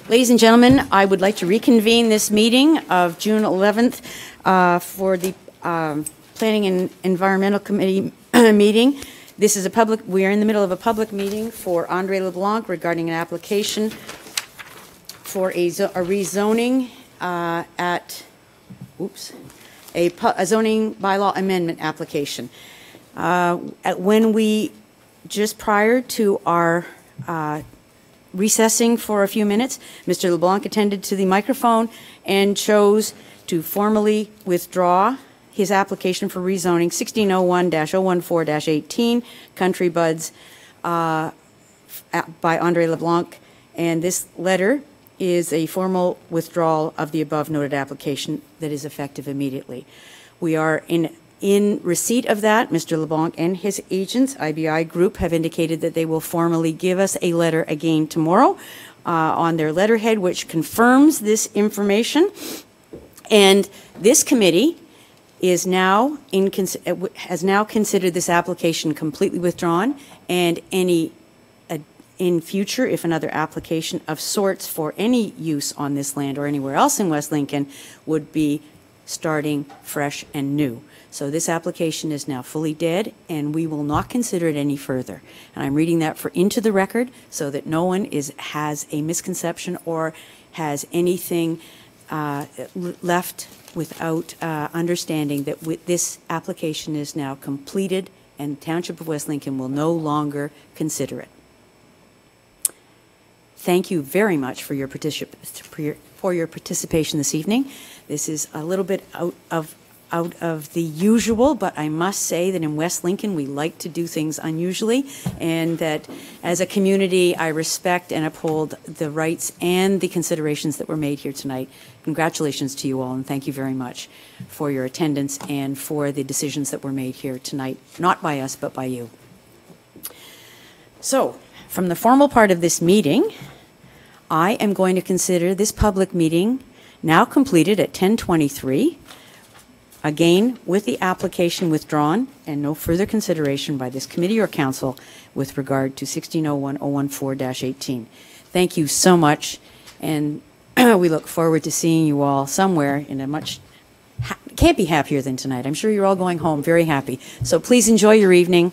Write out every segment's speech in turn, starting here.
Ladies and gentlemen, I would like to reconvene this meeting of June 11th for the Planning and Environmental Committee meeting. This is we are in the middle of a public meeting for Andre LeBlanc regarding an application for a rezoning a zoning bylaw amendment application. When we, just prior to our recessing for a few minutes, Mr. LeBlanc attended to the microphone and chose to formally withdraw his application for rezoning 1601-014-18 Country Buds by Andre LeBlanc, and this letter is a formal withdrawal of the above noted application that is effective immediately. We are in receipt of that. Mr. LeBlanc and his agents, IBI Group, have indicated that they will formally give us a letter again tomorrow on their letterhead, which confirms this information. And this committee is now has now considered this application completely withdrawn, and any in future, if another application of sorts for any use on this land or anywhere else in West Lincoln would be starting fresh and new. So this application is now fully dead, and we will not consider it any further. And I'm reading that into the record so that no one has a misconception or has anything left without understanding that this application is now completed and the Township of West Lincoln will no longer consider it. Thank you very much for your participation this evening. This is a little bit out of the usual, but I must say that in West Lincoln we like to do things unusually, and that as a community I respect and uphold the rights and the considerations that were made here tonight. Congratulations to you all, and thank you very much for your attendance and for the decisions that were made here tonight, not by us but by you. So, from the formal part of this meeting, I am going to consider this public meeting now completed at 10:23, again with the application withdrawn and no further consideration by this committee or council with regard to 1601-014-18. Thank you so much, and we look forward to seeing you all somewhere in a can't be happier than tonight. I'm sure you're all going home very happy. So please enjoy your evening.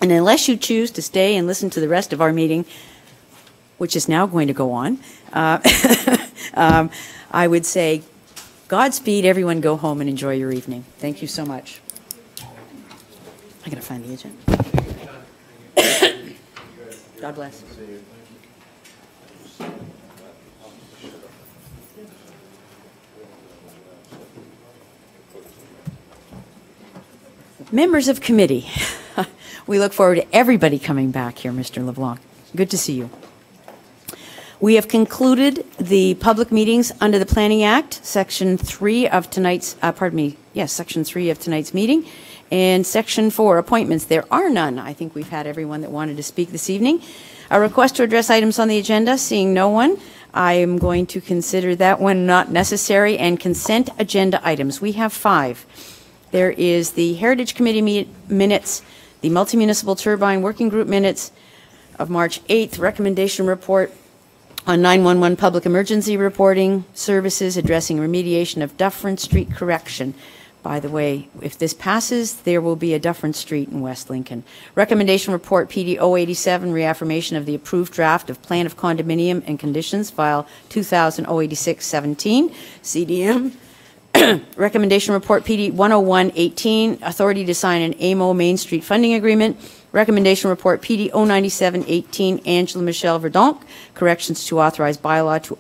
And unless you choose to stay and listen to the rest of our meeting, which is now going to go on, I would say Godspeed, everyone go home and enjoy your evening. Thank you so much. I gotta find the agenda. God bless. Members of committee, we look forward to everybody coming back here, Mr. LeBlanc. Good to see you. We have concluded the public meetings under the Planning Act, Section 3 of tonight's, Section 3 of tonight's meeting, and Section 4, appointments. There are none. I think we've had everyone that wanted to speak this evening. A request to address items on the agenda, seeing no one, I am going to consider that one not necessary, and consent agenda items. We have 5. There is the Heritage Committee minutes, the Multi-Municipal Turbine Working Group minutes of March 8th, recommendation report on 911 public emergency reporting services addressing remediation of Dufferin Street correction. By the way, if this passes, there will be a Dufferin Street in West Lincoln. Recommendation report PD 087, reaffirmation of the approved draft of plan of condominium and conditions, file 2000-086-17, CDM. Recommendation report PD 101-18, authority to sign an AMO Main Street funding agreement. Recommendation report PD 097-18, Angela Michelle Verdonk, corrections to authorized bylaw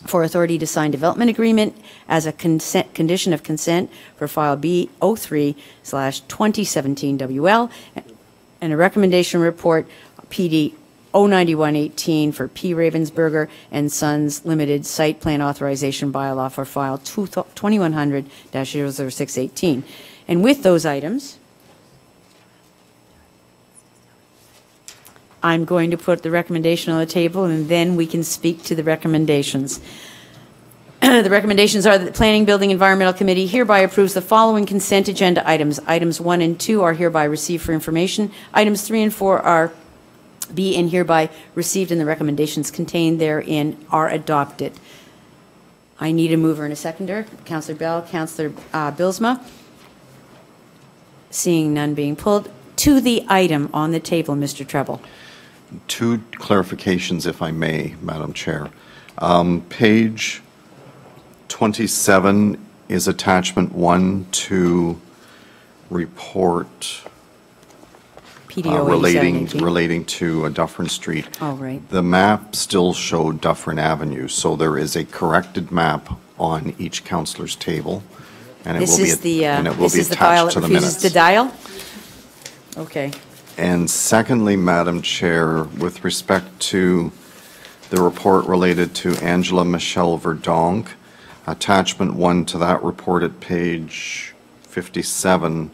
for authority to sign development agreement as a condition of consent for file B03/2017 WL, and a recommendation report PD 091-18 for P. Ravensburger and Sons Limited site plan authorization bylaw for file 2100-00618. And with those items, I'm going to put the recommendation on the table, and then we can speak to the recommendations. The recommendations are that the Planning, Building, Environmental Committee hereby approves the following consent agenda items. Items 1 and 2 are hereby received for information. Items 3 and 4 are be and hereby received and the recommendations contained therein are adopted. I need a mover and a seconder. Councillor Bell, Councillor Bilsma. Seeing none being pulled. To the item on the table, Mr. Treble. Two clarifications, if I may, Madam Chair. Page 27 is attachment 1 to report PDO relating to Dufferin Street. Oh, right. The map still showed Dufferin Avenue, so there is a corrected map on each councillor's table, and it will be attached to the minutes. Refuses to dial? Okay. And secondly, Madam Chair, with respect to the report related to Angela Michelle Verdonk, attachment 1 to that report at page 57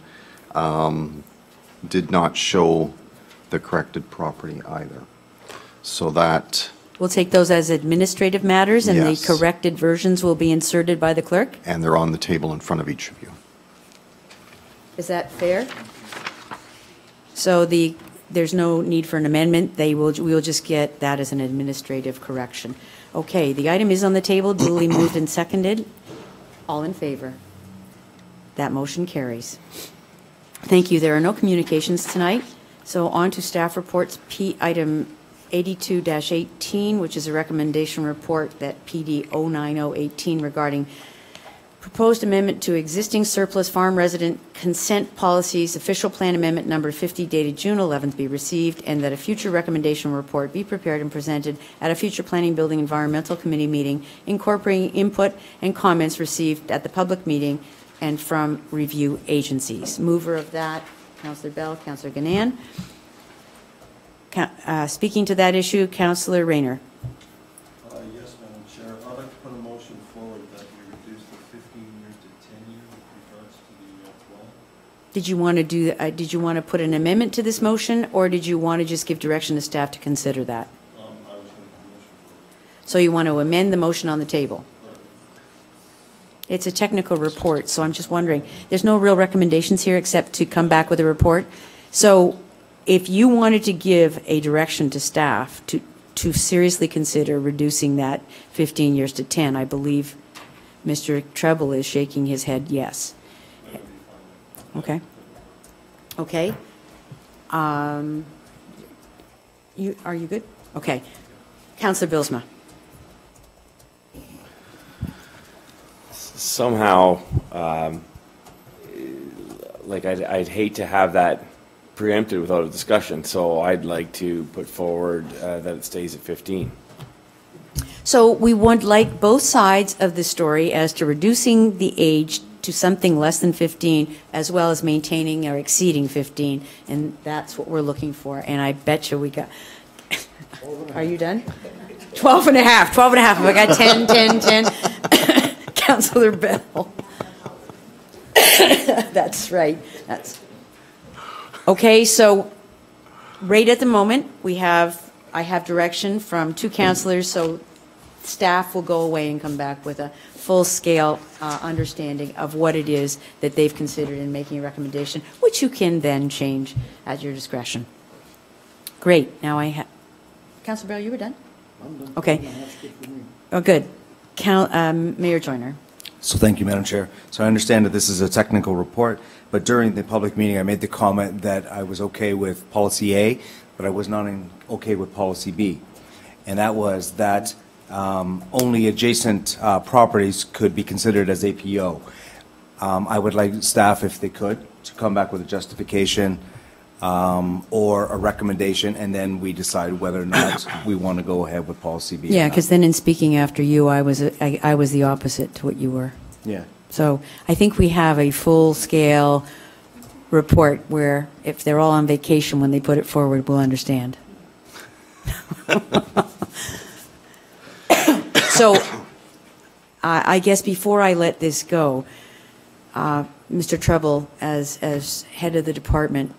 did not show the corrected property either. So that... We'll take those as administrative matters, and Yes. the corrected versions will be inserted by the clerk? And they're on the table in front of each of you. Is that fair? So there's no need for an amendment. We will just get that as an administrative correction. Okay, the item is on the table, duly moved and seconded. All in favor? That motion carries. Thank you. There are no communications tonight. So on to staff reports. Item 82-18, which is a recommendation report that PD 09018 regarding proposed amendment to existing surplus farm resident consent policies, official plan amendment number 50 dated June 11th be received, and that a future recommendation report be prepared and presented at a future Planning Building Environmental Committee meeting, incorporating input and comments received at the public meeting and from review agencies. Mover of that, Councillor Bell, Councillor Ganan. Speaking to that issue, Councillor Rayner. Yes, Madam Chair. I'd like to put a motion forward that we reduce the 15 years to 10 years with regards to the dwelling. Did you want to do? Did you want to put an amendment to this motion, or did you want to just give direction to staff to consider that? I was going to put a motion forward. So you want to amend the motion on the table? It's a technical report, so I'm just wondering. There's no real recommendations here except to come back with a report. So if you wanted to give a direction to staff to seriously consider reducing that 15 years to 10, I believe Mr. Treble is shaking his head yes. Okay. Okay. Are you good? Okay. Councillor Bilsma. Somehow, like I'd hate to have that preempted without a discussion, so I'd like to put forward that it stays at 15. So we would like both sides of the story as to reducing the age to something less than 15, as well as maintaining or exceeding 15, and that's what we're looking for. And I bet you we got... Are you done? 12 and a half. 12 and a half. I got 10, 10, 10. Councillor Bell. That's right. That's okay. So, right at the moment, I have direction from two councillors. So, staff will go away and come back with a full-scale understanding of what it is that they've considered in making a recommendation, which you can then change at your discretion. Great. Now I have. Councillor Bell, you were done? I'm done. Okay. Oh, good. Mayor Joyner. So thank you, Madam Chair. So I understand that this is a technical report, but during the public meeting, I made the comment that I was okay with policy A, but I was not okay with policy B. And that was that only adjacent properties could be considered as APO. I would like staff, if they could, to come back with a justification or a recommendation, and then we decide whether or not we want to go ahead with policy B. Yeah, because then in speaking after you, I was the opposite to what you were. Yeah. So I think we have a full-scale report where if they're all on vacation when they put it forward, we'll understand. So I guess before I let this go, Mr. Treble, as head of the department,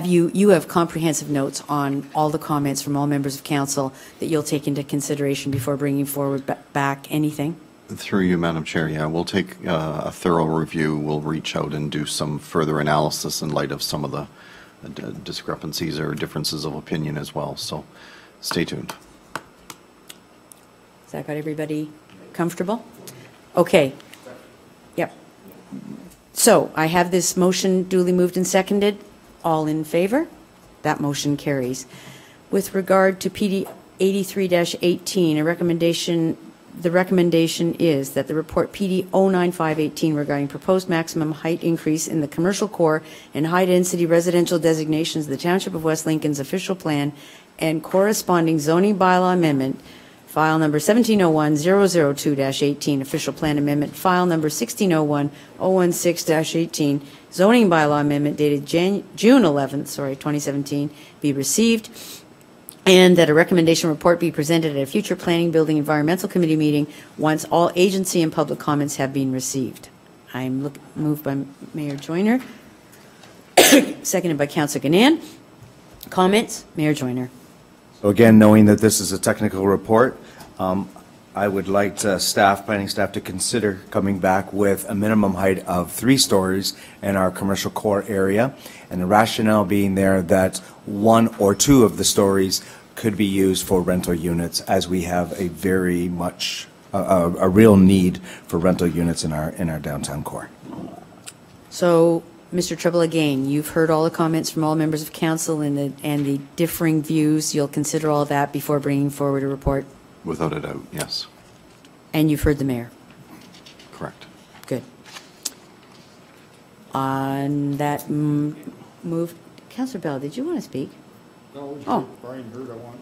you have comprehensive notes on all the comments from all members of council that you'll take into consideration before bringing forward back anything? Through you, Madam Chair, yeah, we'll take a thorough review. We'll reach out and do some further analysis in light of some of the discrepancies or differences of opinion as well. So stay tuned. Has that got everybody comfortable? Okay. Yep. So I have this motion duly moved and seconded. All in favor? That motion carries. With regard to PD 83-18, the recommendation is that the report PD 09518 regarding proposed maximum height increase in the commercial core and high-density residential designations of the Township of West Lincoln's official plan and corresponding zoning bylaw amendment, file number 1701-002-18, official plan amendment, file number 1601-016-18, zoning bylaw amendment dated June 11th, 2017, be received, and that a recommendation report be presented at a future Planning, Building, Environmental Committee meeting once all agency and public comments have been received. I'm moved by Mayor Joyner, seconded by Councillor Gannan. Comments? Mayor Joyner. So again, knowing that this is a technical report, I would like planning staff to consider coming back with a minimum height of 3 stories in our commercial core area, and the rationale being there that 1 or 2 of the stories could be used for rental units, as we have a very much a real need for rental units in our downtown core. So, Mr. Treble, again, you've heard all the comments from all members of council and the differing views. You'll consider all that before bringing forward a report? Without a doubt, yes. And you've heard the mayor? Correct. Good. On that move, Councillor Bell, did you want to speak? No, it's Oh. like Brian Bird, I want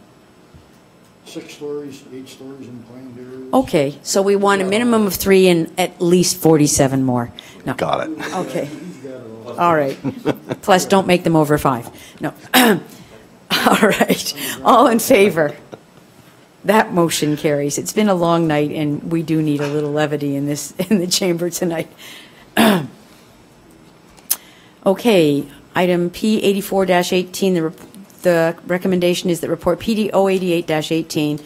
6 stories, 8 stories in plain areas. Okay, so we want a minimum of 3 and at least 47 more. No. Got it. Okay, He's got it all. all right. Plus, don't make them over 5. No. All right, all in favor? That motion carries. It's been a long night, and we do need a little levity in the chamber tonight. Okay, item P 84-18, the recommendation is that report PD 088-18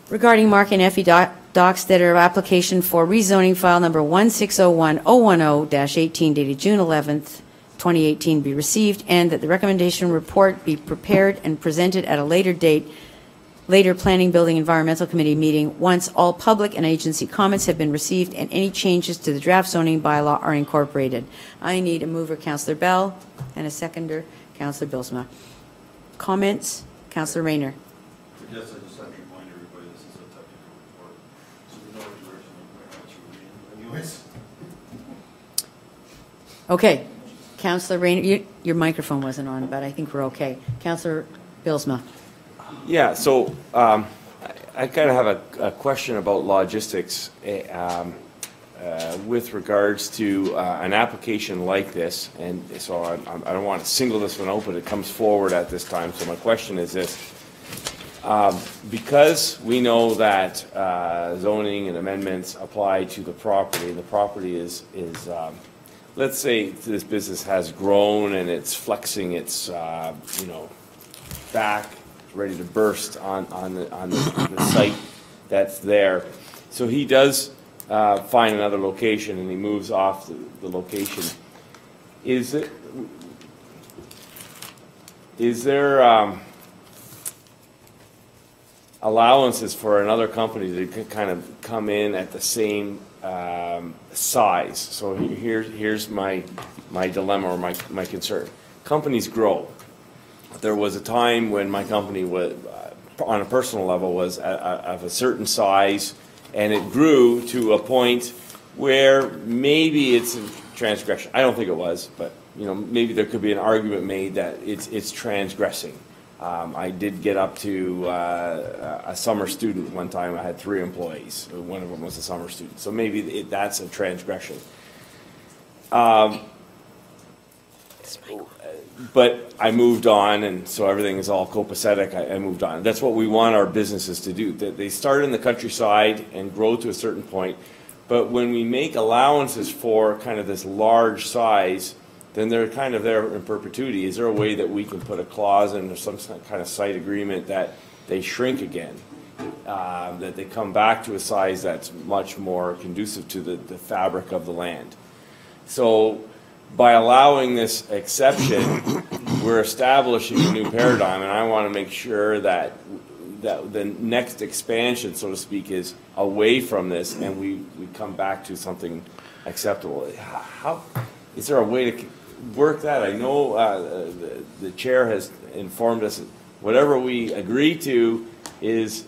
regarding Mark and Effie Dockstetter application for rezoning file number 1601010-18 dated June 11th, 2018 be received, and that the recommendation report be prepared and presented at a later Planning, Building, Environmental Committee meeting once all public and agency comments have been received and any changes to the draft zoning bylaw are incorporated. I need a mover, Councillor Bell, and a seconder, Councillor Bilsma. Comments? Councillor Rayner. Yes, I just have to remind everybody this is a technical report, so we know what direction we're actually reading anyways. Okay. Councillor Rayner, your microphone wasn't on, but I think we're okay. Councillor Bilsma. Yeah, so I kind of have a question about logistics with regards to an application like this, and so I don't want to single this one out, but it comes forward at this time. So my question is this. Because we know that zoning and amendments apply to the property, and the property is let's say this business has grown and it's flexing its back, ready to burst on the site that's there. So he does find another location and he moves off the location. Is there allowances for another company to kind of come in at the same size? So here's my dilemma or my concern. Companies grow. There was a time when my company was, on a personal level, was of a certain size, and it grew to a point where maybe it's a transgression. I don't think it was, but maybe there could be an argument made that it's transgressing. I did get up to a summer student one time. I had 3 employees. One of them was a summer student, so maybe that's a transgression. But I moved on, and so everything is all copacetic. I moved on. That's what we want our businesses to do. That they start in the countryside and grow to a certain point. But when we make allowances for kind of this large size, then they're kind of there in perpetuity. Is there a way that we can put a clause in or some kind of site agreement that they shrink again, that they come back to a size that's much more conducive to the fabric of the land? So by allowing this exception, we're establishing a new paradigm, and I want to make sure that the next expansion, so to speak, is away from this, and we come back to something acceptable. How is there a way to work that? I know the chair has informed us whatever we agree to is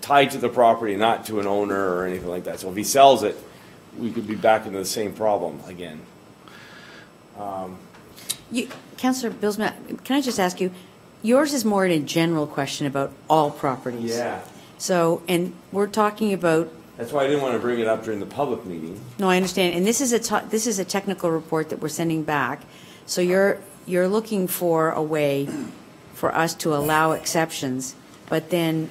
tied to the property, not to an owner or anything like that. So if he sells it, we could be back into the same problem again. Councillor Billsma, can I just ask you, yours is more in a general question about all properties. Yeah. So, and we're talking about, That's why I didn't want to bring it up during the public meeting. no, I understand, and this is a technical report that we're sending back. So you're looking for a way for us to allow exceptions, but then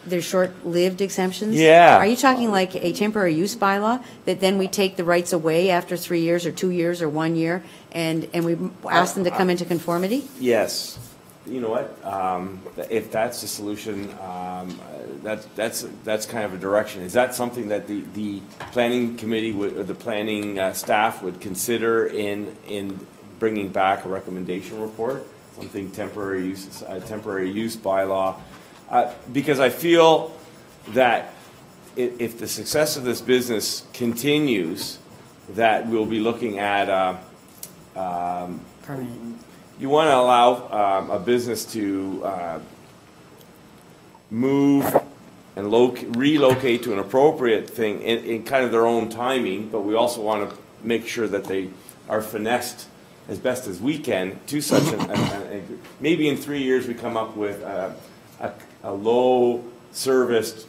there's short-lived exemptions? Yeah. Are you talking like a temporary use bylaw, that then we take the rights away after 3 years or 2 years or 1 year, and we ask them to come into conformity? Yes. You know what? If that's the solution, that's kind of a direction. Is that something that the planning committee would, or the planning staff would consider in bringing back a recommendation report? Something temporary use bylaw, because I feel that if the success of this business continues, that we'll be looking at Permanent. you want to allow a business to move and relocate to an appropriate thing in kind of their own timing, but we also want to make sure that they are finessed as best as we can to such maybe in 3 years we come up with a low-serviced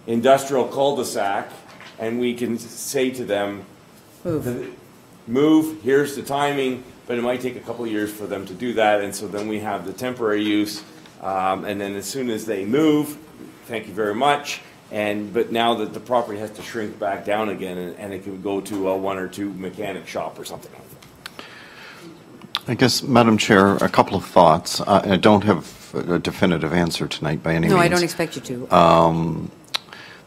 industrial cul-de-sac, and we can say to them, move, here's the timing, but it might take a couple of years for them to do that, and so then we have the temporary use, and then as soon as they move, thank you very much, but now that the property has to shrink back down again, and it can go to a 1 or 2 mechanic shop or something like that. I guess, Madam Chair, a couple of thoughts. I don't have a definitive answer tonight by any means. No, I don't expect you to.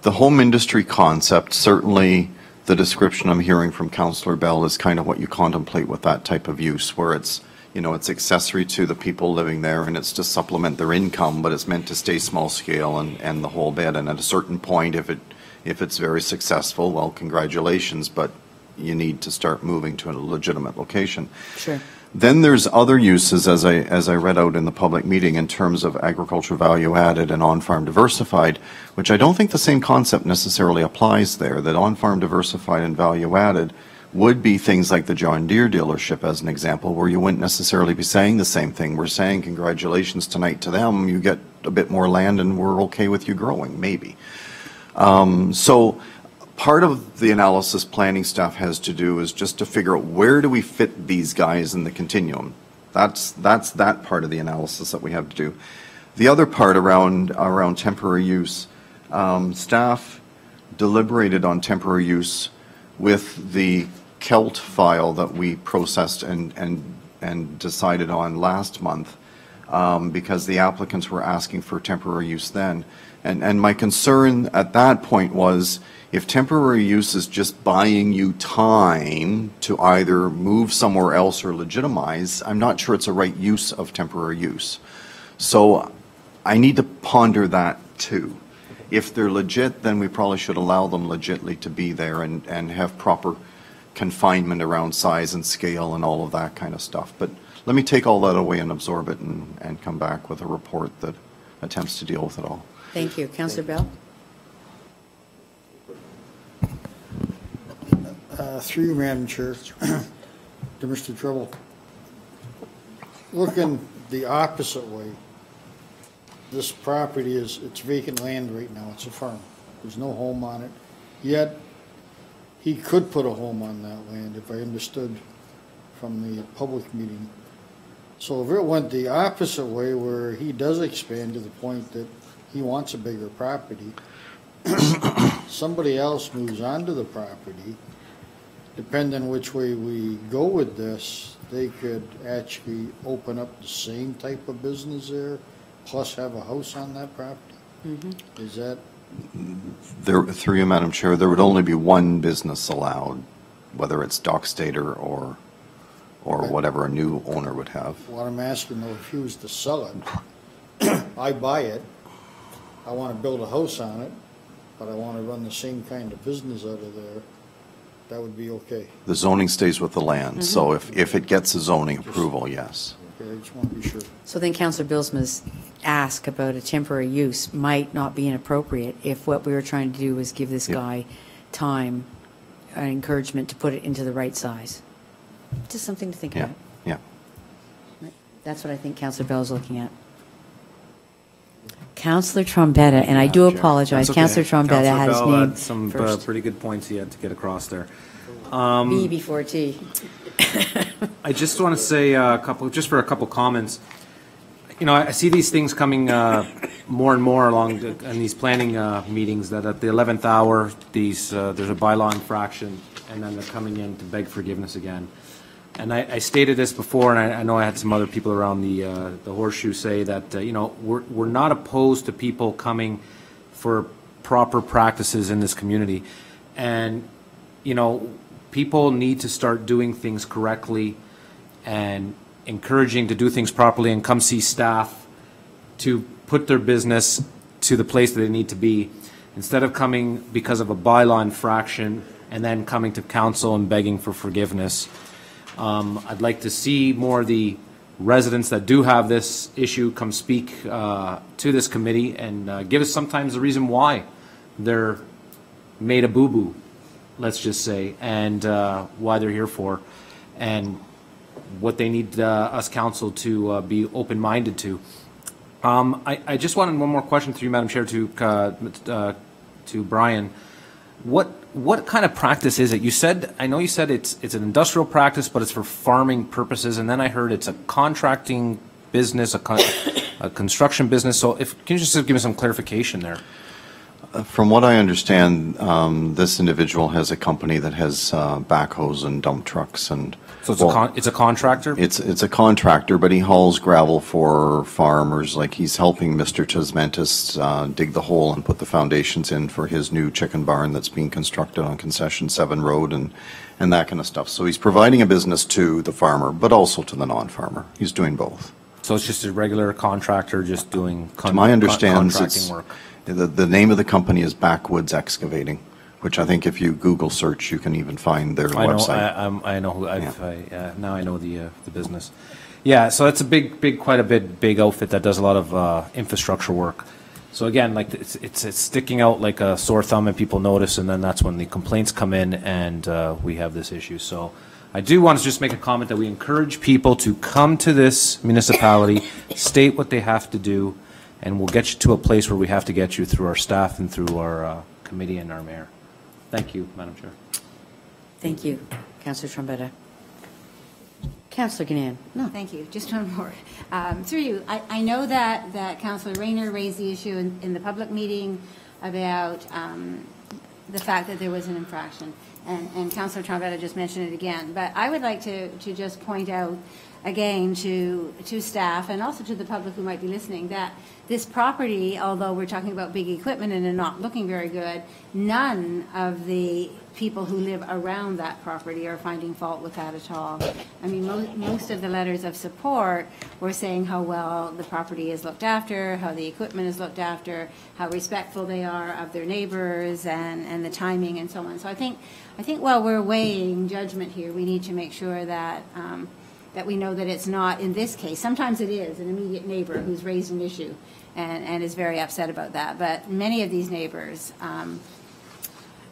The home industry concept, certainly the description I'm hearing from Councillor Bell is kind of what you contemplate with that type of use, where it's, it's accessory to the people living there and it's to supplement their income, but it's meant to stay small scale and the whole bit. And at a certain point, if it's very successful, well, congratulations, but you need to start moving to a legitimate location. Sure. Then there's other uses, as I read out in the public meeting, in terms of agriculture value added and on-farm diversified, which I don't think the same concept necessarily applies there, that on-farm diversified and value added would be things like the John Deere dealership, as an example, where you wouldn't necessarily be saying the same thing. We're saying congratulations tonight to them, you get a bit more land and we're okay with you growing, maybe. So part of the analysis planning staff has to do is just to figure out where do we fit these guys in the continuum. That's that part of the analysis that we have to do. The other part around temporary use, staff deliberated on temporary use with the KELT file that we processed and decided on last month, because the applicants were asking for temporary use then. And my concern at that point was, if temporary use is just buying you time to either move somewhere else or legitimize, I'm not sure it's a right use of temporary use. So I need to ponder that too. If they're legit, then we probably should allow them legitly to be there and have proper confinement around size and scale and all of that kind of stuff. But let me take all that away and absorb it and come back with a report that attempts to deal with it all. Thank you. Councillor Bell? Through you, Madam Chair, to Mr. Treble. Looking the opposite way, this property it's vacant land right now. It's a farm. There's no home on it. Yet, he could put a home on that land, if I understood from the public meeting. So if it went the opposite way, where he does expand to the point that he wants a bigger property, somebody else moves onto the property, depending on which way we go with this, they could actually open up the same type of business there, plus have a house on that property? Mm-hmm. Is that? Through you, Madam Chair, there would only be one business allowed, whether it's Dockstader or or whatever a new owner would have. What I'm asking though, if he was to sell it, I buy it, I want to build a house on it, but I want to run the same kind of business out of there, that would be okay. The zoning stays with the land, so if it gets a zoning approval, yes. Okay, I just want to be sure. So then Councillor Bilsma's ask about a temporary use might not be inappropriate if what we were trying to do was give this Yep. guy time and encouragement to put it into the right size. Just something to think Yeah, about. yeah. That's what I think Councillor Bell is looking at. Councillor Trombetta, and I do Madam Chair. apologize, That's okay. Councillor Trombetta had his Councillor Bell name had some first. pretty good points he had to get across there. B before T. I just want to say just for a couple comments. You know, I see these things coming more and more along in these planning meetings, that at the 11th hour, there's a bylaw infraction, and then they're coming in to beg forgiveness again. And I stated this before, and I know I had some other people around the horseshoe say that, you know, we're not opposed to people coming for proper practices in this community. And, you know, people need to start doing things correctly and encouraging to do things properly and come see staff to put their business to the place that they need to be, instead of coming because of a bylaw infraction and then coming to council and begging for forgiveness. I'd like to see more of the residents that do have this issue come speak to this committee and give us sometimes the reason why they're made a boo-boo, let's just say, and why they're here for, and what they need us council to be open-minded to. I just wanted one more question through you, Madam Chair, to Brian. What kind of practice is it? You said, I know you said it's an industrial practice, but it's for farming purposes, and then I heard it's a contracting business, a construction business. So can you just give me some clarification there? From what I understand, this individual has a company that has backhoes and dump trucks and. So it's a contractor? It's a contractor, but he hauls gravel for farmers. Like, he's helping Mr. Tasmentis dig the hole and put the foundations in for his new chicken barn that's being constructed on Concession 7 Road and that kind of stuff. So he's providing a business to the farmer, but also to the non-farmer. He's doing both. So it's just a regular contractor just doing To my understanding, contracting work? the name of the company is Backwoods Excavating, which I think if you Google search, you can even find their website. I know who. Now I know the business. Yeah, so it's a quite a big outfit that does a lot of infrastructure work. So again, like it's sticking out like a sore thumb, and people notice, and then that's when the complaints come in, and we have this issue. So I do want to just make a comment that we encourage people to come to this municipality, state what they have to do, and we'll get you to a place where we have to get you through our staff and through our committee and our mayor. Thank you, Madam Chair. Thank you, Councillor Trombetta. Councillor Gannon. No. Thank you. Just one more. Through you, I know that Councillor Rayner raised the issue in the public meeting about the fact that there was an infraction, and Councillor Trombetta just mentioned it again. But I would like to just point out again to staff and also to the public who might be listening that this property, although we're talking about big equipment and it not looking very good, none of the people who live around that property are finding fault with that at all. I mean, most of the letters of support were saying how well the property is looked after, how the equipment is looked after, how respectful they are of their neighbors and the timing and so on. So I think while we're weighing judgment here, we need to make sure that that we know that it's not, in this case, sometimes it is an immediate neighbor who's raised an issue and is very upset about that. But many of these neighbors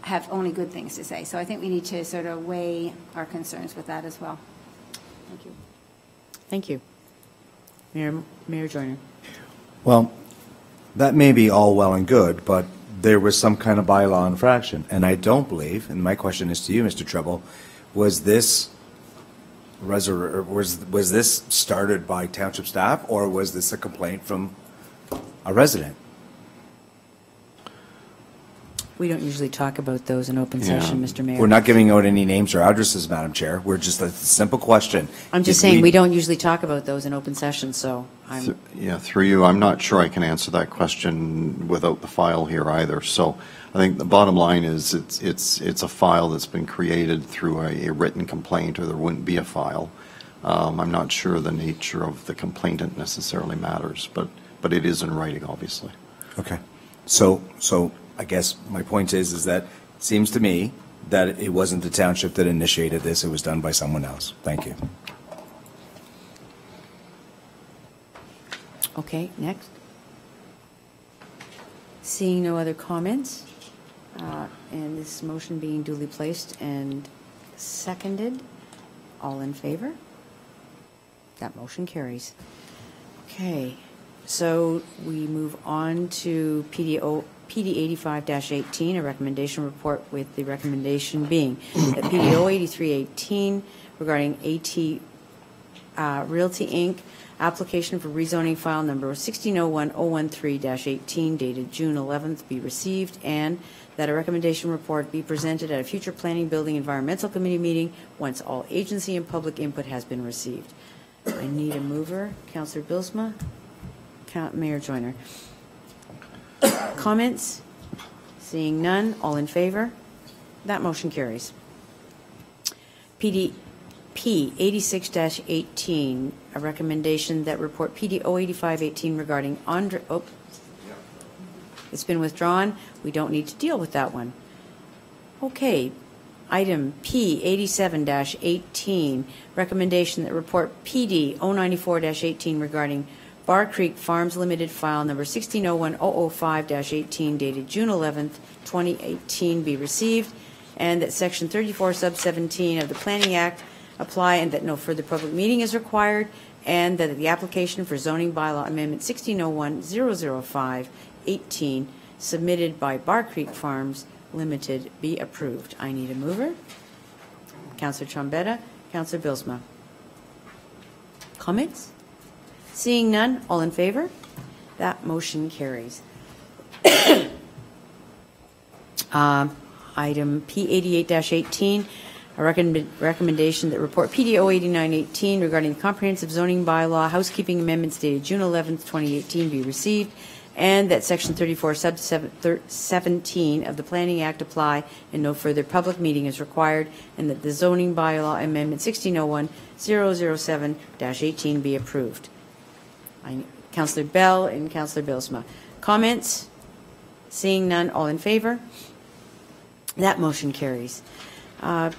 have only good things to say. So I think we need to sort of weigh our concerns with that as well. Thank you. Thank you. Mayor Joyner. Well, that may be all well and good, but there was some kind of bylaw infraction. And I don't believe, and my question is to you, Mr. Treble, was this started by township staff, or was this a complaint from a resident? We don't usually talk about those in open session, Mr. Mayor. We're not giving out any names or addresses, Madam Chair. We're just a simple question. I'm just saying we don't usually talk about those in open session, so I'm... Through you, I'm not sure I can answer that question without the file here either. So I think the bottom line is it's a file that's been created through a written complaint, or there wouldn't be a file. I'm not sure the nature of the complainant necessarily matters, but it is in writing, obviously. Okay. So I guess my point is that it seems to me that it wasn't the township that initiated this, it was done by someone else. Thank you. Okay, next. Seeing no other comments, and this motion being duly placed and seconded, all in favor? That motion carries. Okay, so we move on to PD 85-18, a recommendation report, with the recommendation being that PD 083-18 regarding AT Realty Inc., application for rezoning file number 1601013-18 dated June 11th be received, and that a recommendation report be presented at a future Planning, Building, Environmental Committee meeting once all agency and public input has been received. I need a mover. Councillor Bilsma. Mayor Joyner. Comments? Seeing none, all in favor? That motion carries. PD P 86-18, a recommendation that report PD 085-18 regarding Andre. Oh, it's been withdrawn. We don't need to deal with that one. Okay. Item P 87-18, recommendation that report PD 094-18 regarding Bar Creek Farms Limited file number 1601005-18 dated June 11th, 2018 be received, and that section 34 sub 17 of the Planning Act apply, and that no further public meeting is required, and that the application for zoning bylaw amendment 1601005-18 submitted by Bar Creek Farms Limited be approved. I need a mover. Councillor Trombetta, Councillor Bilsma. Comments? Seeing none, all in favor? That motion carries. Item P88-18, a recommendation that report PD 089-18 regarding the comprehensive zoning bylaw housekeeping amendments dated June 11th, 2018 be received, and that section 34 sub 17 of the Planning Act apply, and no further public meeting is required, and that the zoning bylaw amendment 1601007-18 be approved. Councillor Bell and Councillor Bilsma. Comments? Seeing none, all in favor? That motion carries. Item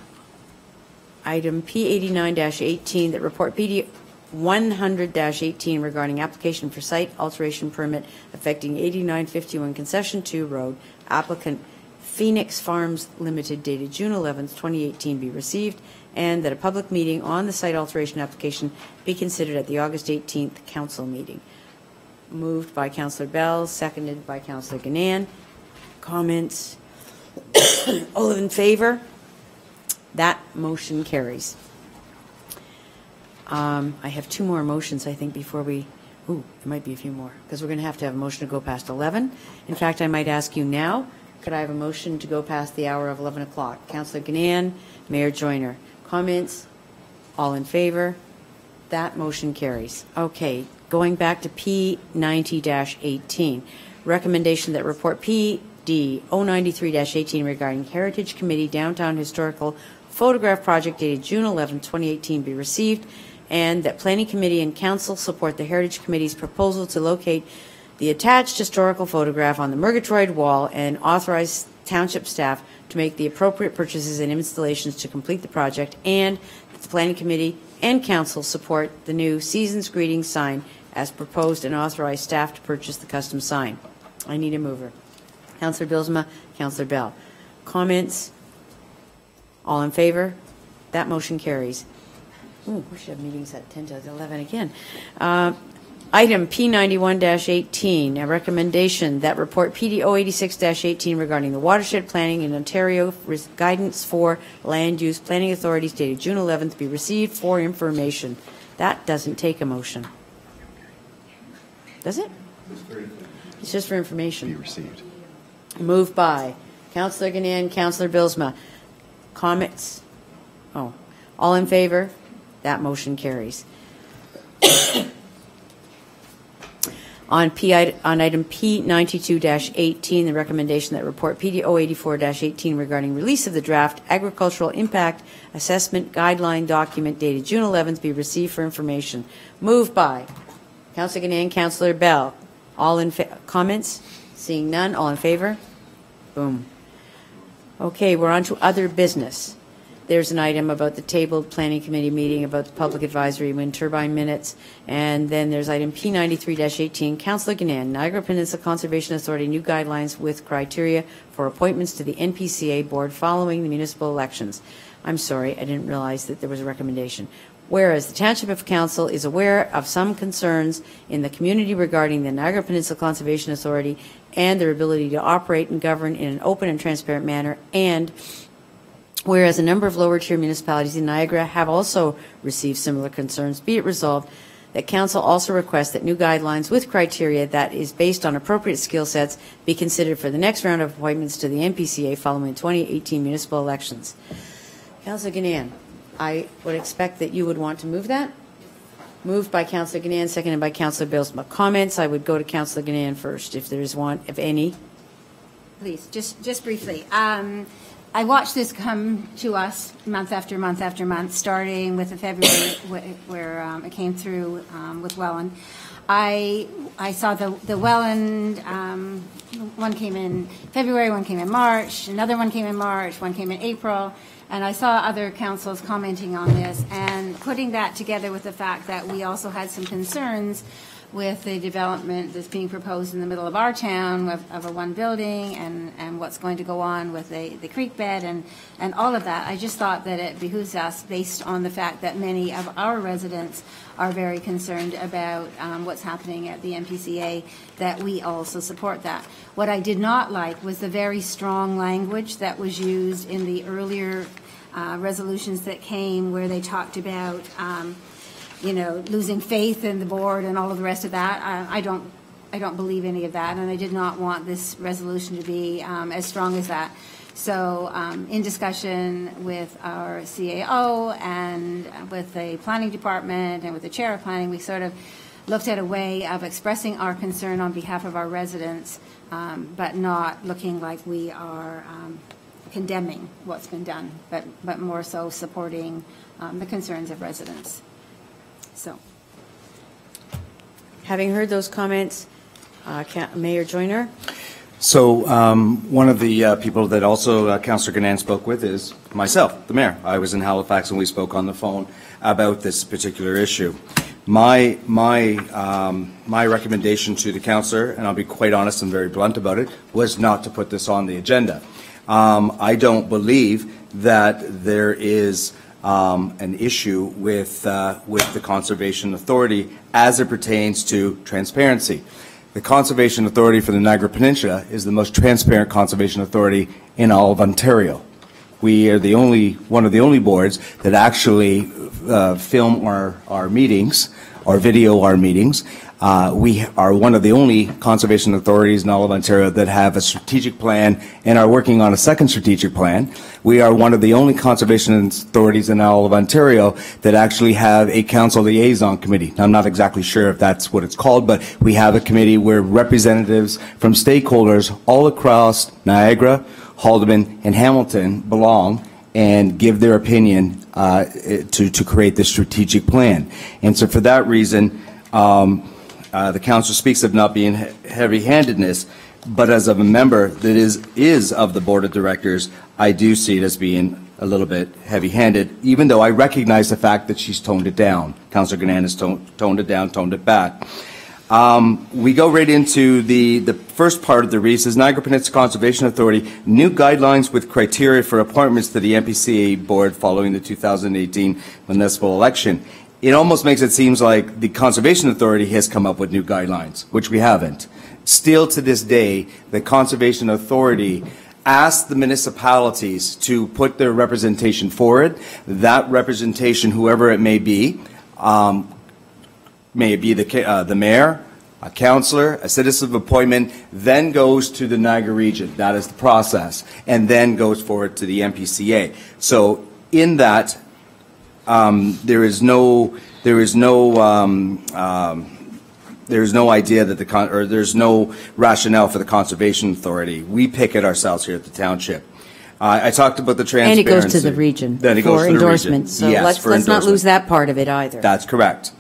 P89-18, that report PD 100-18 regarding application for site alteration permit affecting 8951 Concession 2 Road, applicant Phoenix Farms Limited, dated June 11th, 2018 be received, and that a public meeting on the site alteration application be considered at the August 18th council meeting. Moved by Councillor Bell, seconded by Councillor Gannan. Comments? All in favor? That motion carries. I have two more motions, I think, before we... Ooh, there might be a few more, because we're going to have a motion to go past 11. In fact, I might ask you now, could I have a motion to go past the hour of 11 o'clock? Councillor Gannan, Mayor Joyner. Comments? All in favor? That motion carries. Okay, going back to P90-18, recommendation that report PD 093-18 regarding Heritage Committee Downtown Historical Photograph Project dated June 11, 2018 be received, and that Planning Committee and Council support the Heritage Committee's proposal to locate the attached historical photograph on the Murgatroyd wall, and authorize township staff to make the appropriate purchases and installations to complete the project, and that the Planning Committee and Council support the new Season's Greetings sign as proposed, and authorize staff to purchase the custom sign. I need a mover. Councillor Bilsma, Councillor Bell. Comments? All in favor? That motion carries. Ooh, we should have meetings at 10 to 11 again. Item P91-18, a recommendation that report PD 086-18 regarding the watershed planning in Ontario guidance for land use planning authorities dated June 11th be received for information. That doesn't take a motion. Does it? It's just for information. Be received. Moved by Councillor Gannan, Councillor Bilsma. Comments? Oh, all in favor? That motion carries. On item P92-18, the recommendation that report PD 084-18 regarding release of the draft agricultural impact assessment guideline document dated June 11th be received for information. Moved by Councillor Ganane, Councillor Bell. All in comments? Seeing none, all in favor? Boom. Okay, we're on to other business. There's an item about the tabled planning committee meeting about the public advisory wind turbine minutes. And then there's item P93-18, Councillor Ganane, Niagara Peninsula Conservation Authority new guidelines with criteria for appointments to the NPCA board following the municipal elections. I'm sorry, I didn't realize that there was a recommendation. Whereas the Township of Council is aware of some concerns in the community regarding the Niagara Peninsula Conservation Authority and their ability to operate and govern in an open and transparent manner, and whereas a number of lower-tier municipalities in Niagara have also received similar concerns, be it resolved that Council also requests that new guidelines with criteria that is based on appropriate skill sets be considered for the next round of appointments to the NPCA following the 2018 municipal elections. Councillor Ganane, I would expect that you would want to move that. Moved by Councillor Ganane, seconded by Councillor Bilsma. Comments? I would go to Councillor Ganane first, if there is one, if any. Please, just briefly. I watched this come to us month after month after month, starting with the February where it came through with Welland. I saw the Welland one came in February, one came in March, another one came in March, one came in April, and I saw other councils commenting on this and putting that together with the fact that we also had some concerns with the development that's being proposed in the middle of our town of a one building and what's going to go on with the creek bed and all of that. I just thought that it behooves us, based on the fact that many of our residents are very concerned about what's happening at the NPCA, that we also support that. What I did not like was the very strong language that was used in the earlier resolutions that came, where they talked about losing faith in the board and all of the rest of that. I don't believe any of that, and I did not want this resolution to be as strong as that. So in discussion with our CAO and with the planning department and with the chair of planning, we sort of looked at a way of expressing our concern on behalf of our residents, but not looking like we are condemning what's been done, but more so supporting the concerns of residents. So, having heard those comments, Mayor Joyner. So one of the people that also Councillor Ganane spoke with is myself, the mayor. I was in Halifax and we spoke on the phone about this particular issue. My recommendation to the councillor, and I'll be quite honest and very blunt about it, was not to put this on the agenda. I don't believe that there is an issue with the Conservation Authority as it pertains to transparency. The Conservation Authority for the Niagara Peninsula is the most transparent conservation authority in all of Ontario. We are one of the only boards that actually film our meetings, or video our meetings. We are one of the only conservation authorities in all of Ontario that have a strategic plan and are working on a second strategic plan. We are one of the only conservation authorities in all of Ontario that actually have a council liaison committee. Now, I'm not exactly sure if that's what it's called, but we have a committee where representatives from stakeholders all across Niagara, Haldimand, and Hamilton belong and give their opinion to create this strategic plan. And so for that reason, the council speaks of not being heavy-handedness, but as of a member that is of the board of directors, I do see it as being a little bit heavy-handed, even though I recognize the fact that she's toned it down. Councillor Ganane has toned it down, toned it back. We go right into the first part of the REIS is Niagara Peninsula Conservation Authority, new guidelines with criteria for appointments to the NPCA board following the 2018 municipal election. It almost makes it seem like the Conservation Authority has come up with new guidelines, which we haven't. Still to this day, the Conservation Authority asked the municipalities to put their representation forward. That representation, whoever it may be the mayor, a councillor, a citizen of appointment, then goes to the Niagara region. That is the process, and then goes forward to the NPCA. So in that, there is no There's no idea that there's no rationale for the Conservation Authority. We pick it ourselves here at the township. I talked about the And transparency. it goes to the region Then it goes for to the region. endorsement. So Yes, for let's not endorsement. lose that part of it either. That's correct.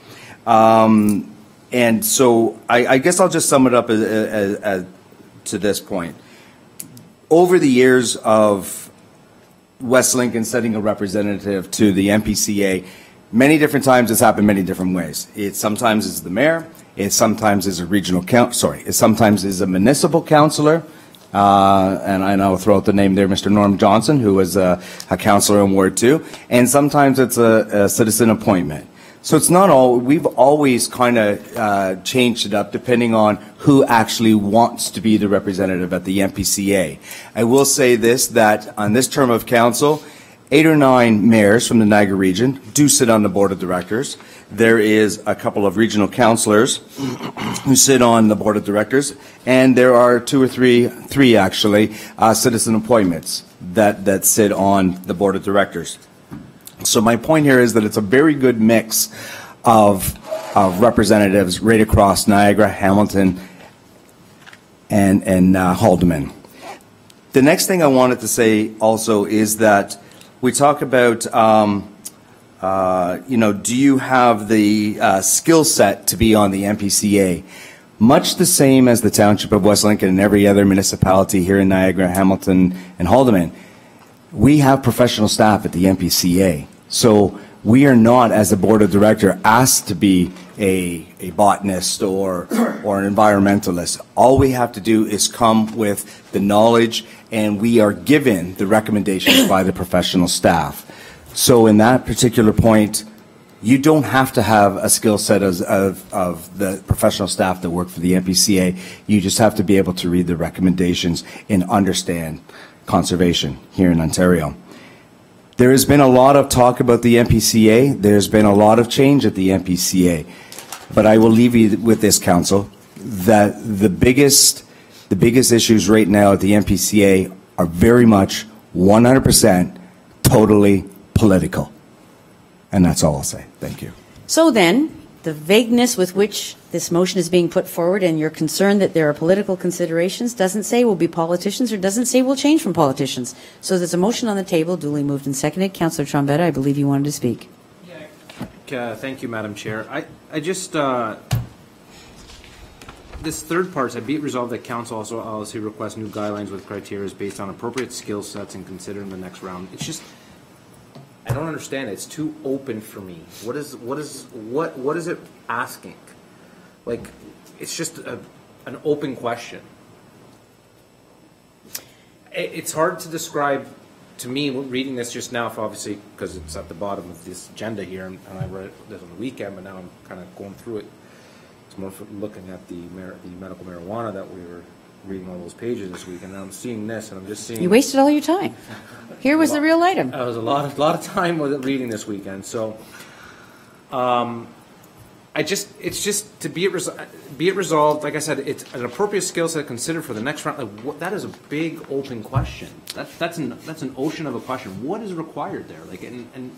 And so I guess I'll just sum it up to this point. Over the years of West Lincoln sending a representative to the MPCA, many different times it's happened many different ways. It sometimes is the mayor, it sometimes is a regional it sometimes is a municipal councillor, and I'll throw out the name there, Mr. Norm Johnson, who was a councillor in Ward 2, and sometimes it's a citizen appointment. So it's not all, we've always kind of changed it up depending on who actually wants to be the representative at the MPCA. I will say this, that on this term of council, 8 or 9 mayors from the Niagara region do sit on the board of directors. There is a couple of regional councillors who sit on the board of directors, and there are 2 or 3 actually, citizen appointments that sit on the board of directors. So my point here is that it's a very good mix of representatives right across Niagara, Hamilton, and Haldimand. The next thing I wanted to say also is that we talk about, do you have the skill set to be on the MPCA? Much the same as the Township of West Lincoln and every other municipality here in Niagara, Hamilton, and Haldimand. We have professional staff at the MPCA, so we are not, as a board of director, asked to be a botanist or an environmentalist. All we have to do is come with the knowledge, and we are given the recommendations by the professional staff. So in that particular point, you don't have to have a skill set of the professional staff that work for the MPCA. You just have to be able to read the recommendations and understand conservation here in Ontario. There has been a lot of talk about the MPCA. There's been a lot of change at the MPCA. But I will leave you with this, Council, that the biggest issues right now at the MPCA are very much 100% totally political. And that's all I'll say. Thank you. So then, the vagueness with which this motion is being put forward and your concern that there are political considerations doesn't say we'll be politicians or doesn't say we'll change from politicians. So there's a motion on the table, duly moved and seconded. Councillor Trombetta, I believe you wanted to speak. Thank you, Madam Chair. I just, this third part, I be it resolved that council also requests new guidelines with criteria based on appropriate skill sets and consider in the next round. It's just, I don't understand it. It's too open for me. What is it asking? Like, it's just an open question. It's hard to describe to me reading this just now, obviously because it's at the bottom of this agenda here, and I read this on the weekend, but now I'm kind of going through it. It's more looking at the medical marijuana that we were reading all those pages this week, and now I'm seeing this, and I'm just seeing. You wasted all your time. Here was the real item. I was a lot of time with reading this weekend, so it's just to be it resolved. Like I said, it's an appropriate skill set considered for the next round. Like, that is a big open question. That's an ocean of a question. What is required there? Like, and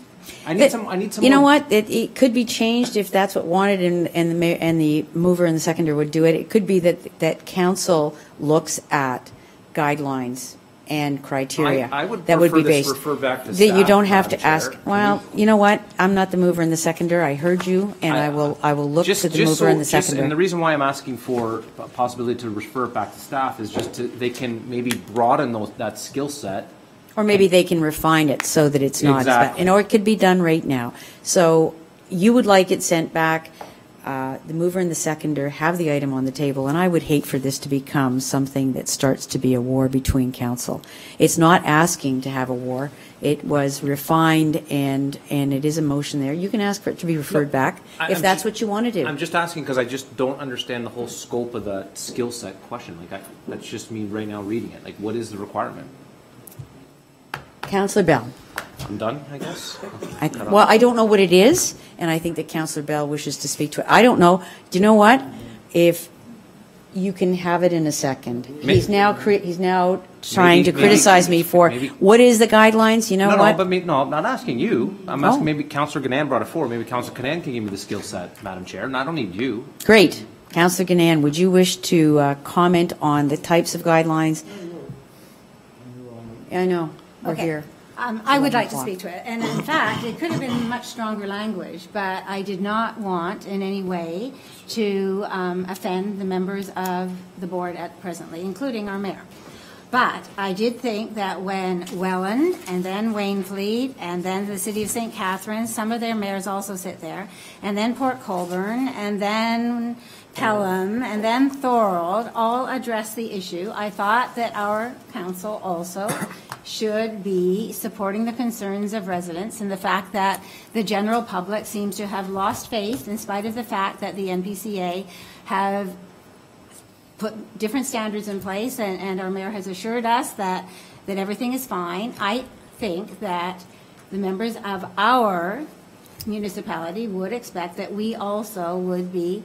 I need some. You know what? It could be changed if that's what wanted, and the mover and the seconder would do it. It could be that council looks at guidelines and criteria I would that would be prefer this based. refer back to that you staff, don't have Madam to Chair. ask. Well, you know what? I'm not the mover and the seconder. I heard you, and I will look to the mover and the seconder. And the reason why I'm asking for a possibility to refer it back to staff is just they can maybe broaden that skill set. Or maybe they can refine it so that it's not, Exactly. or it could be done right now. So you would like it sent back, the mover and the seconder have the item on the table, and I would hate for this to become something that starts to be a war between council. It's not asking to have a war. It was refined, and it is a motion there. You can ask for it to be referred back if that's what you want to do. I'm just asking because I just don't understand the whole scope of the skill set question. Like, that's just me right now reading it. Like, what is the requirement? Councillor Bell. I'm done, I guess. Well, I don't know what it is, and I think that Councillor Bell wishes to speak to it. I don't know. Do you know what? If you can have it in a second. He's now trying to criticize me for what is the guidelines. You know what? No, I'm not asking you. I'm asking maybe Councillor Gannon brought it forward. Maybe Councillor Gannon can give me the skill set, Madam Chair, and I don't need you. Great. Councillor Gannan, would you wish to comment on the types of guidelines? I know, we're Okay. here. I would like to speak to it, and in fact, it could have been much stronger language, but I did not want in any way to offend the members of the board at presently, including our mayor. But I did think that when Welland, and then Waynfleet, and then the city of St. Catharines, some of their mayors also sit there, and then Port Colborne, and then Pelham, and then Thorold, all address the issue. I thought that our council also should be supporting the concerns of residents and the fact that the general public seems to have lost faith in spite of the fact that the NPCA have put different standards in place, and our mayor has assured us that everything is fine. I think that the members of our municipality would expect that we also would be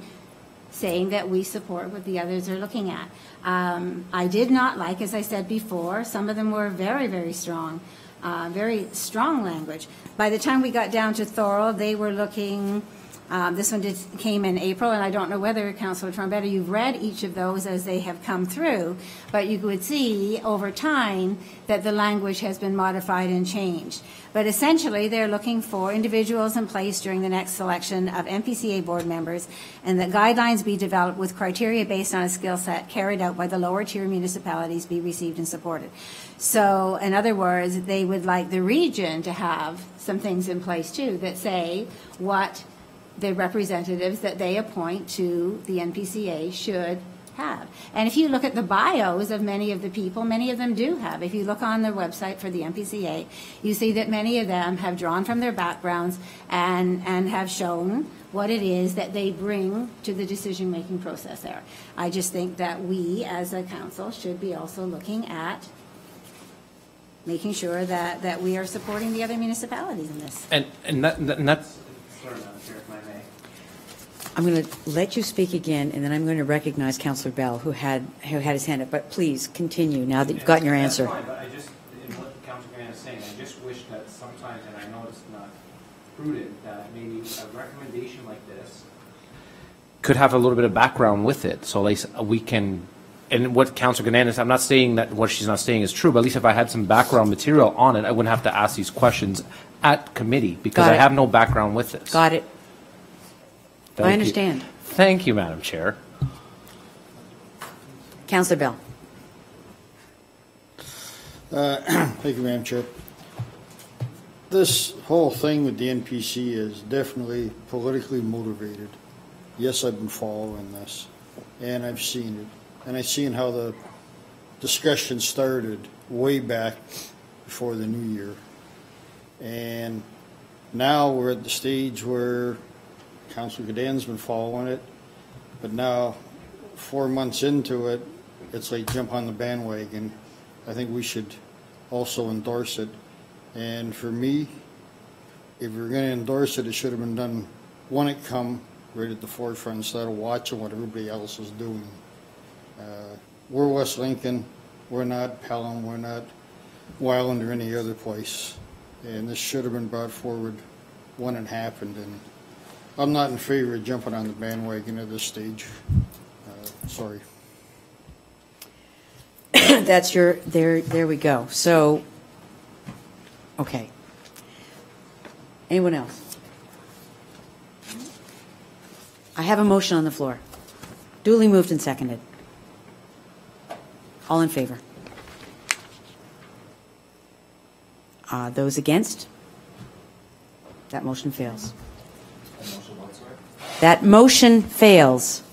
saying that we support what the others are looking at. I did not like, as I said before, some of them were very, very strong language. By the time we got down to Thorold, they were looking, this one came in April, and I don't know whether, Councillor Trombetta, you've read each of those as they have come through, but you would see over time that the language has been modified and changed. But essentially, they're looking for individuals in place during the next selection of NPCA board members, and that guidelines be developed with criteria based on a skill set carried out by the lower tier municipalities be received and supported. So, in other words, they would like the region to have some things in place too that say what the representatives that they appoint to the NPCA should have. And if you look at the bios of many of the people, many of them do have. If you look on the website for the NPCA, you see that many of them have drawn from their backgrounds and have shown what it is that they bring to the decision-making process there. I just think that we, as a council, should be also looking at making sure that we are supporting the other municipalities in this. And that's, I'm going to let you speak again, and then I'm going to recognize Councillor Bell, who had his hand up. But please continue now that you've gotten your answer. That's fine, but I just, in what Councillor Gann is saying, I just wish that sometimes, and I know it's not prudent, that maybe a recommendation like this could have a little bit of background with it, so at least we can. And what Councillor Gann is, I'm not saying that what she's not saying is true, but at least if I had some background material on it, I wouldn't have to ask these questions at committee because I have no background with this. Got it. Thank I you. understand. Thank you, Madam Chair. Councillor Bell. Thank you, Madam Chair. This whole thing with the NPC is definitely politically motivated. Yes, I've been following this, and I've seen it. And I've seen how the discussion started way back before the new year. And now we're at the stage where Councillor Gadan's been following it, but now 4 months into it, it's like jump on the bandwagon. I think we should also endorse it. And for me, if we're going to endorse it, it should have been done when it come right at the forefront instead of watching what everybody else is doing. We're West Lincoln, we're not Pelham, we're not Wyland or any other place. And this should have been brought forward when it happened. And I'm not in favor of jumping on the bandwagon at this stage. Sorry. That's your, there we go. So, okay. Anyone else? I have a motion on the floor. Duly moved and seconded. All in favor? Those against? That motion fails. That motion fails.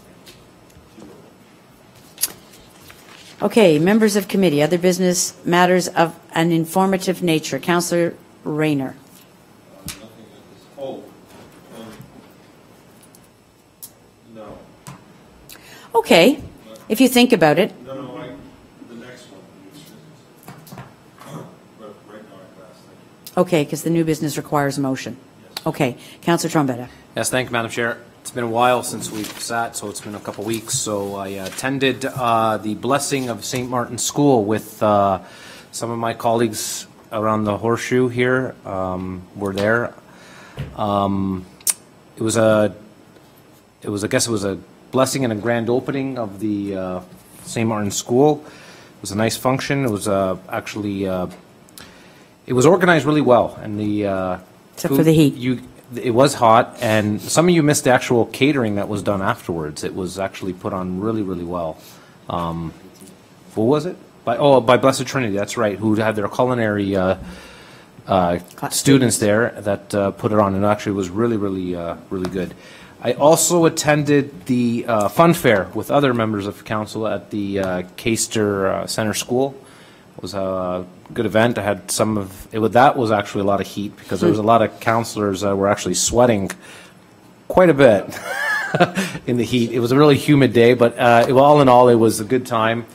Okay, members of committee, other business matters of an informative nature. Councillor Rayner. Nothing at this, oh, no. Okay, if you think about it. No, the next one, but right now I pass, thank you. Okay, because the new business requires a motion. Okay, Councillor Trombetta. Yes, thank you, Madam Chair. It's been a while since we've sat, so it's been a couple weeks. So I attended the blessing of St. Martin's School with some of my colleagues around the horseshoe here. Were there. I guess it was a blessing and a grand opening of the St. Martin's School. It was a nice function. It was actually, it was organized really well, and the Except for the heat. It was hot, and some of you missed the actual catering that was done afterwards. It was actually put on really, really well. What was it? By Blessed Trinity, that's right, who had their culinary students there that put it on, and actually was really, really, really good. I also attended the fun fair with other members of council at the Caister Center School. It was a good event. I had some of it. That was actually a lot of heat because there was a lot of councillors that were actually sweating quite a bit in the heat. It was a really humid day, but all in all, it was a good time.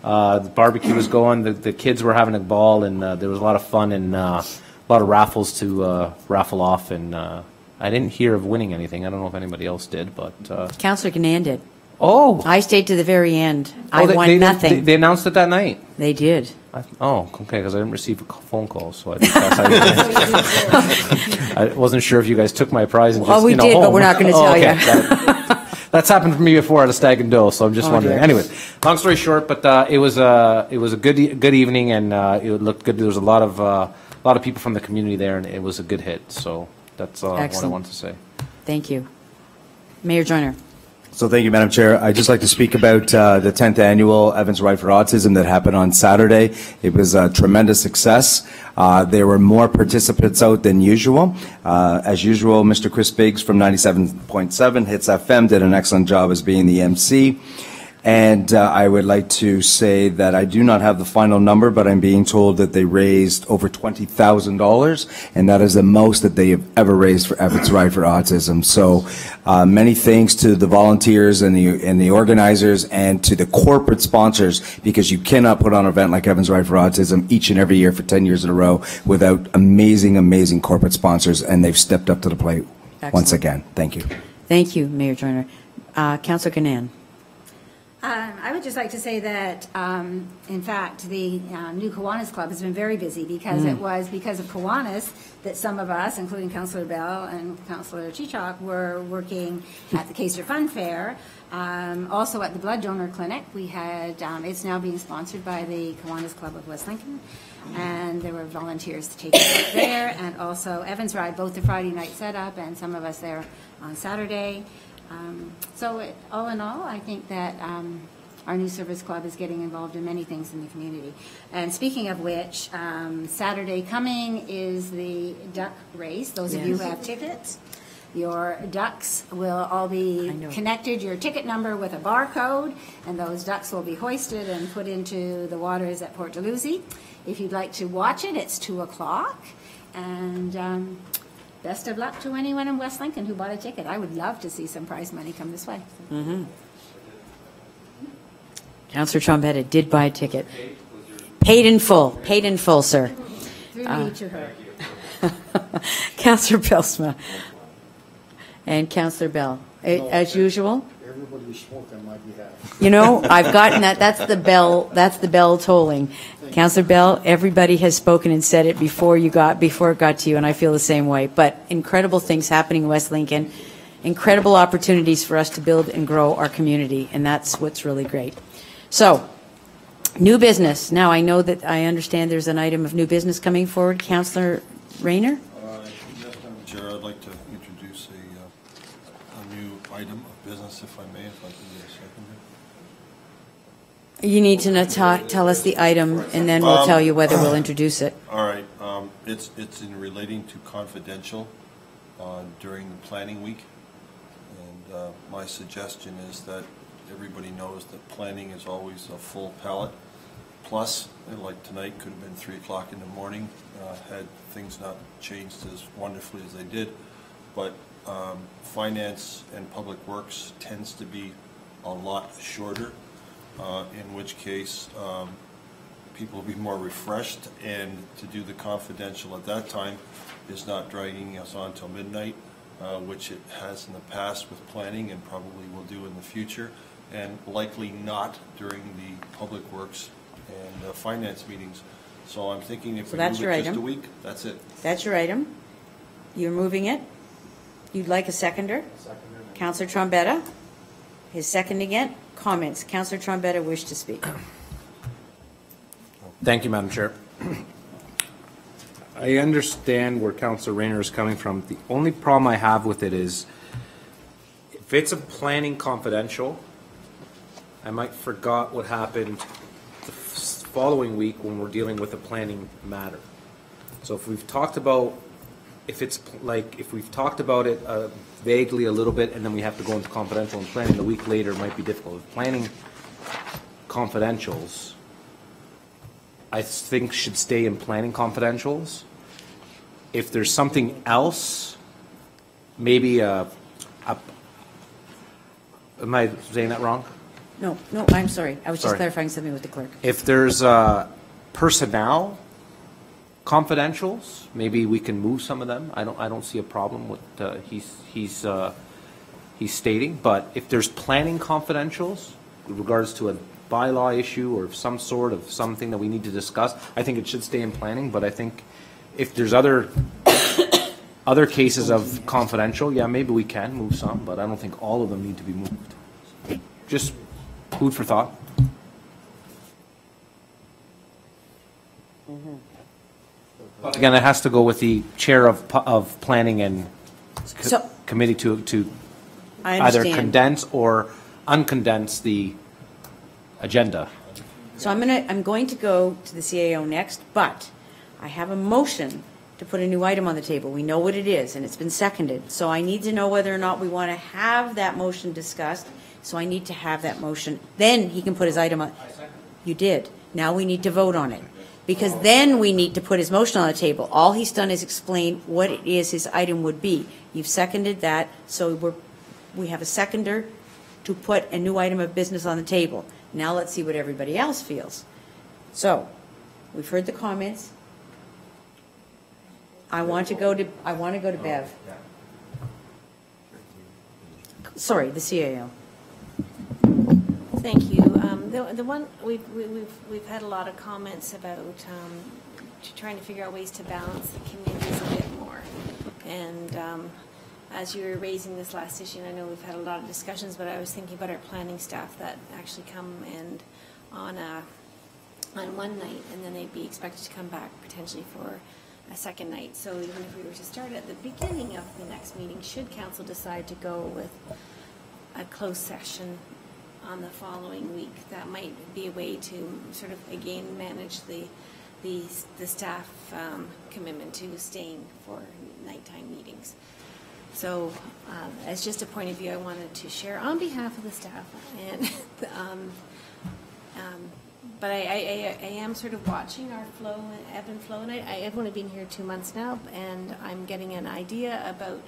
The barbecue was going. The kids were having a ball, and there was a lot of fun and a lot of raffles to raffle off. And I didn't hear of winning anything. I don't know if anybody else did, but Councillor Gannon did. oh, I stayed to the very end. I they- won they- nothing. They announced it that night. They did. Okay, because I didn't receive a phone call, so I think that's how you I wasn't sure if you guys took my prize and Well, just, we did, but home. we're not gonna tell okay. ya. That's happened to me before at a Stag and Doe, so I'm just wondering. dear. Anyways, long story short, but it was a good evening, and it looked good. There was a lot of people from the community there, and it was a good hit. So that's what I Excellent. wanted to say. Thank you. Mayor Joyner. So thank you, Madam Chair. I'd just like to speak about the 10th annual Evans Ride for Autism that happened on Saturday. It was a tremendous success. There were more participants out than usual. As usual, Mr. Chris Biggs from 97.7 Hits FM did an excellent job as being the MC. And I would like to say that I do not have the final number, but I'm being told that they raised over $20,000, and that is the most that they have ever raised for Evans Ride for Autism. So many thanks to the volunteers and the organizers and to the corporate sponsors, because you cannot put on an event like Evans Ride for Autism each and every year for 10 years in a row without amazing, amazing corporate sponsors, and they've stepped up to the plate once Excellent. again. Thank you. Thank you, Mayor Joyner. Councillor Gannon. I would just like to say that, in fact, the new Kiwanis Club has been very busy because it was because of Kiwanis that some of us, including Councillor Bell and Councillor Chichok, were working at the Caister Fun Fair. Also at the Blood Donor Clinic, we had, it's now being sponsored by the Kiwanis Club of West Lincoln, and there were volunteers to take part there, and also Evans Ride, both the Friday night setup and some of us there on Saturday. All in all, I think that our new service club is getting involved in many things in the community. And speaking of which, Saturday coming is the duck race. Those of you who have tickets, your ducks will all be connected, your ticket number with a barcode, and those ducks will be hoisted and put into the waters at Port Dalhousie. If you'd like to watch it, it's 2 o'clock. And best of luck to anyone in West Lincoln who bought a ticket. I would love to see some prize money come this way. Councillor Trombetta did buy a ticket. Paid in full, sir. Through me to her. Councillor Belsma. And Councillor Bell. As usual, Everybody spoke on my behalf. you know, I've gotten that. That's the bell tolling. Councillor Bell, everybody has spoken and said it before it got to you, and I feel the same way. But incredible things happening in West Lincoln, incredible opportunities for us to build and grow our community, and that's what's really great. So, new business. Now, I understand there's an item of new business coming forward. Councillor Rayner? Yes, Madam Chair, I'd like to introduce a new item of business, if I may, if I can get a second here. You need to tell us the item, and then we'll tell you whether we'll introduce it. All right, it's in relating to confidential during the planning week. And my suggestion is that everybody knows that planning is always a full palette. Plus, like tonight, could have been 3 o'clock in the morning, had things not changed as wonderfully as they did. But finance and public works tends to be a lot shorter, in which case people will be more refreshed, and to do the confidential at that time is not dragging us on till midnight, which it has in the past with planning and probably will do in the future, and likely not during the public works and finance meetings. So I'm thinking if we that's move your it just item. a week, that's it. That's your item. You're moving it. You'd like a seconder? Councillor Trombetta? his seconding it. Comments? Councillor Trombetta wished to speak. Thank you, Madam Chair. I understand where Councillor Rayner is coming from. The only problem I have with it is if it's a planning confidential, I might forgot what happened the following week when we're dealing with a planning matter. So if we've talked about, if we've talked about it vaguely a little bit and then we have to go into confidential and planning a week later might be difficult. If planning confidentials, I think should stay in planning confidentials. If there's something else, maybe am I saying that wrong? No, I'm sorry. I was just Sorry. clarifying something with the clerk. If there's personnel confidentials, maybe we can move some of them. I don't see a problem with he's stating. But if there's planning confidentials with regards to a bylaw issue or some sort of something that we need to discuss, I think it should stay in planning. But I think if there's other cases of confidential, yeah, maybe we can move some, but I don't think all of them need to be moved. Just food for thought. But again, it has to go with the chair of planning and So- committee to I either understand. condense or uncondense the agenda. So I'm going to go to the CAO next, but I have a motion to put a new item on the table. We know what it is, and it's been seconded. So I need to know whether or not we want to have that motion discussed. So I need to have that motion. Then he can put his item on. You did. Now we need to vote on it. Because then we need to put his motion on the table. All he's done is explain what it is his item would be. You've seconded that, so we have a seconder to put a new item of business on the table. Now let's see what everybody else feels. So, we've heard the comments. I want to go to Bev. Sorry, the CAO. Thank you. The one we've had a lot of comments about trying to figure out ways to balance the communities a bit more. And as you were raising this last issue, and I know we've had a lot of discussions, but I was thinking about our planning staff that actually come and on one night, and then they'd be expected to come back potentially for a second night. So even if we were to start at the beginning of the next meeting, should council decide to go with a closed session on the following week, that might be a way to sort of again manage the staff commitment to staying for nighttime meetings. So as just a point of view, I wanted to share on behalf of the staff, and but I am sort of watching our flow and ebb and flow, and I've only been here 2 months now, and I'm getting an idea about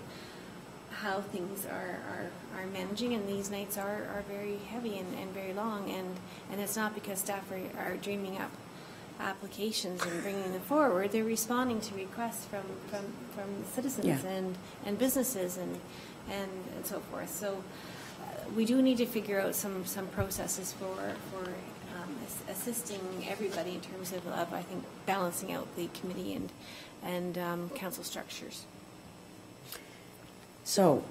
how things are managing, and these nights are very heavy and very long, and it's not because staff are dreaming up applications and bringing them forward. They're responding to requests from citizens and businesses and so forth. So we do need to figure out some processes for assisting everybody in terms of I think balancing out the committee and council structures. So,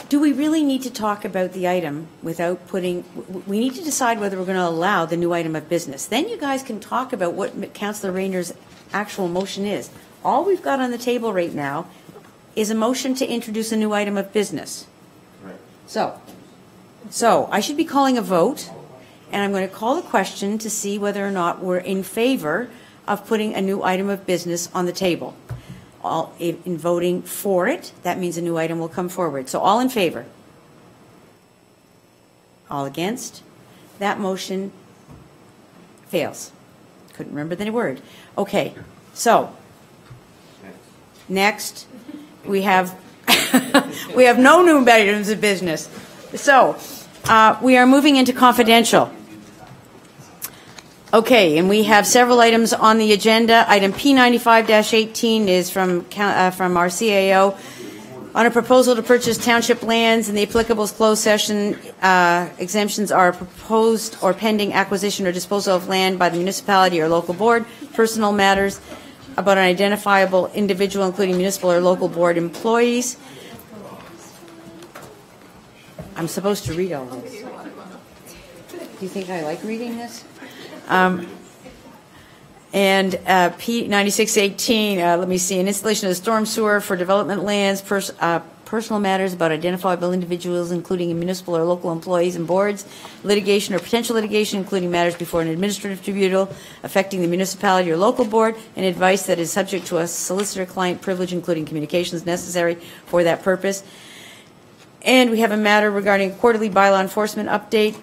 do we really need to talk about the item without putting, we need to decide whether we're going to allow the new item of business. Then you guys can talk about what Councillor Rayner's actual motion is. All we've got on the table right now is a motion to introduce a new item of business. Right. So I should be calling a vote, and I'm going to call the question to see whether or not we're in favor of putting a new item of business on the table. All in voting for it, that means a new item will come forward. So all in favor? All against? That motion fails. Couldn't remember the word. Okay, so next we have we have no new items of business. So we are moving into confidential. Okay, and we have several items on the agenda. Item P95-18 is from our CAO on a proposal to purchase township lands, and the applicable closed session exemptions are proposed or pending acquisition or disposal of land by the municipality or local board, personal matters about an identifiable individual, including municipal or local board employees. I'm supposed to read all this. Do you think I like reading this? And P 9618, let me see, an installation of the storm sewer for development lands, personal matters about identifiable individuals, including municipal or local employees and boards, litigation or potential litigation, including matters before an administrative tribunal affecting the municipality or local board, and advice that is subject to a solicitor-client privilege, including communications necessary for that purpose. And we have a matter regarding a quarterly bylaw enforcement update,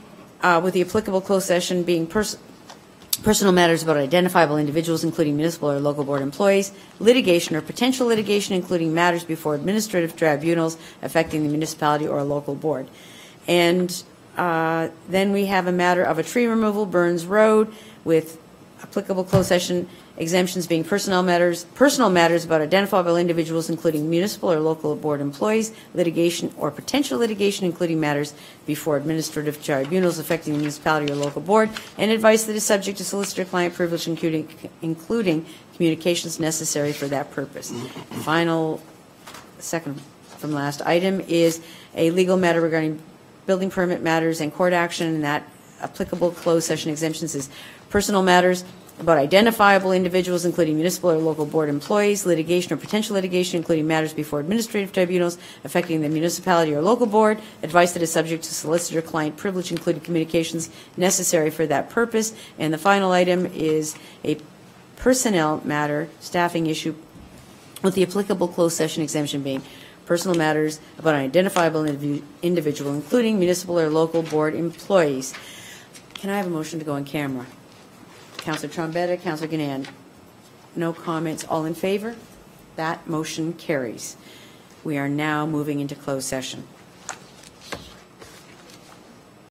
with the applicable closed session being personal matters about identifiable individuals, including municipal or local board employees, litigation or potential litigation, including matters before administrative tribunals affecting the municipality or a local board. And then we have a matter of a tree removal, Burns Road, with applicable closed session exemptions being personal matters about identifiable individuals, including municipal or local board employees, litigation or potential litigation, including matters before administrative tribunals affecting the municipality or local board, and advice that is subject to solicitor-client privilege, including communications necessary for that purpose. Final, second from last item is a legal matter regarding building permit matters and court action, and that applicable closed session exemptions is personal matters about identifiable individuals, including municipal or local board employees, litigation or potential litigation, including matters before administrative tribunals affecting the municipality or local board, advice that is subject to solicitor-client privilege, including communications necessary for that purpose. And the final item is a personnel matter, staffing issue, with the applicable closed session exemption being personal matters about an identifiable individual, including municipal or local board employees. Can I have a motion to go on camera? Councillor Trombetta, Councillor Ganand. No comments. All in favor? That motion carries. We are now moving into closed session.